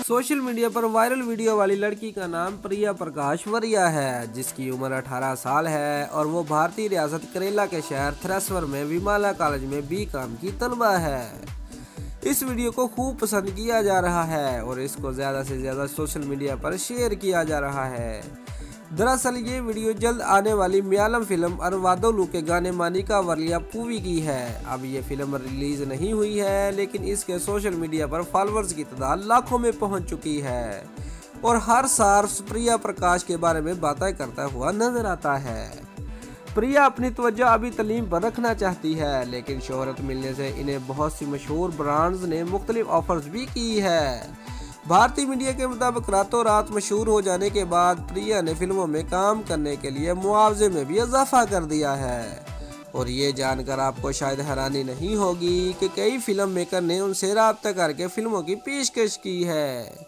Social media पर viral video वाली लड़की का नाम प्रिया प्रकाश वरिया है, जिसकी उम्र 18 साल है और वो भारतीय रियासत केरला के शहर थ्रेसवर में विमाला कॉलेज में बीकॉम की तलबा है। इस वीडियो को खूब पसंद किया जा रहा है और इसको ज़्यादा से ज़्यादा सोशल मीडिया पर शेयर किया जा रहा है। दरअसल ये वीडियो जल्द आने वाली मलयालम फिल्म अरवादोलू के गाने मानिका वरलिया पूवी की है। अब ये फिल्म रिलीज नहीं हुई है, लेकिन इसके सोशल मीडिया पर फॉलोअर्स की तादाद लाखों में पहुंच चुकी है और हर साल प्रिया प्रकाश के बारे में बातें करता हुआ नजर आता है। प्रिया अपनी तवज्जो अभी तालीम पर रखना चाहती है, लेकिन शोहरत मिलने से इन्हें बहुत सी मशहूर ब्रांड्स ने मुख्तलिफ ऑफर्स भी की है। भारतीय मीडिया के मुताबिक रातों रात मशहूर हो जाने के बाद प्रिया ने फिल्मों में काम करने के लिए मुआवजे में भी इजाफा कर दिया है। और ये जानकर आपको शायद हैरानी नहीं होगी कि कई फिल्म मेकर ने उनसे राब्ता करके फिल्मों की पेशकश की है।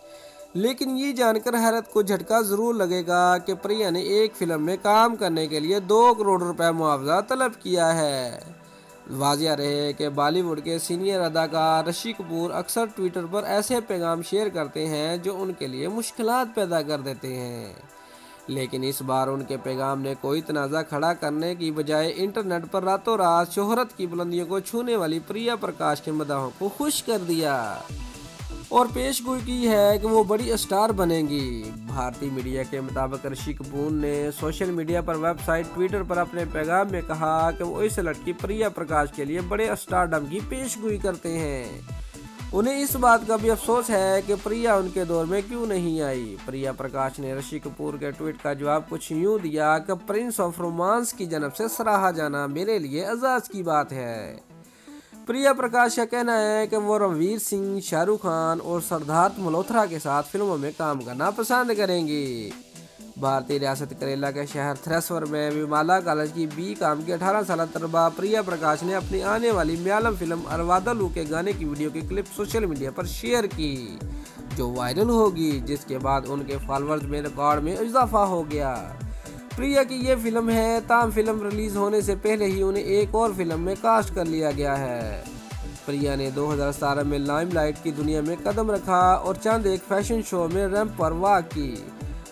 लेकिन ये जानकर हैरत को झटका जरूर लगेगा कि प्रिया ने एक फिल्म में काम करने के लिए 2 करोड़ रुपए मुआवजा तलब किया है। वाजिया रहे कि बॉलीवुड के सीनियर अदाकार ऋषि कपूर अक्सर ट्विटर पर ऐसे पैगाम शेयर करते हैं जो उनके लिए मुश्किलात पैदा कर देते हैं, लेकिन इस बार उनके पैगाम ने कोई तनाज़ा खड़ा करने की बजाय इंटरनेट पर रातों रात शोहरत की बुलंदियों को छूने वाली प्रिया प्रकाश के मदाहों को खुश कर दिया और पेशगोई की है कि वो बड़ी स्टार बनेंगी। भारतीय मीडिया के मुताबिक ऋषि कपूर ने सोशल मीडिया पर वेबसाइट ट्विटर पर अपने पैगाम में कहा कि वो इस लड़की प्रिया प्रकाश के लिए बड़े स्टारडम की पेशगोई करते हैं। उन्हें इस बात का भी अफसोस है कि प्रिया उनके दौर में क्यों नहीं आई। प्रिया प्रकाश ने ऋषि कपूर के ट्वीट का जवाब कुछ यूं दिया कि प्रिंस ऑफ रोमांस की जन्म से सराहा जाना मेरे लिए एजाज की बात है। प्रिया प्रकाश का कहना है कि वो रणवीर सिंह, शाहरुख खान और सिद्धार्थ मल्होत्रा के साथ फिल्मों में काम करना पसंद करेंगी। भारतीय रियासत केरला के शहर थ्रेसवर में विमाला कॉलेज की बीकॉम की 18 साल तलबा प्रिया प्रकाश ने अपनी आने वाली मलयालम फिल्म अरवादोलू के गाने की वीडियो की क्लिप सोशल मीडिया पर शेयर की, जो वायरल होगी, जिसके बाद उनके फॉलोअर्स में रिकॉर्ड में इजाफा हो गया। प्रिया की ये फिल्म है, ताम फिल्म रिलीज होने से पहले ही उन्हें एक और फिल्म में कास्ट कर लिया गया है। प्रिया ने 2017 में लाइमलाइट की दुनिया में कदम रखा और चंद एक फैशन शो में रैंप पर वॉक की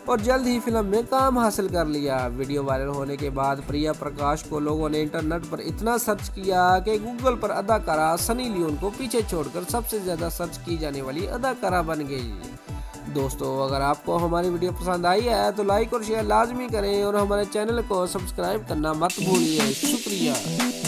और जल्द ही फिल्म में काम हासिल कर लिया। वीडियो वायरल होने के बाद प्रिया प्रकाश को लोगों ने इंटरनेट पर इतना सर्च किया कि गूगल पर अदाकारा सनी लियोन को पीछे छोड़कर सबसे ज्यादा सर्च की जाने वाली अदाकारा बन गई। दोस्तों, अगर आपको हमारी वीडियो पसंद आई है तो लाइक और शेयर लाजमी करें और हमारे चैनल को सब्सक्राइब करना मत भूलिए। शुक्रिया।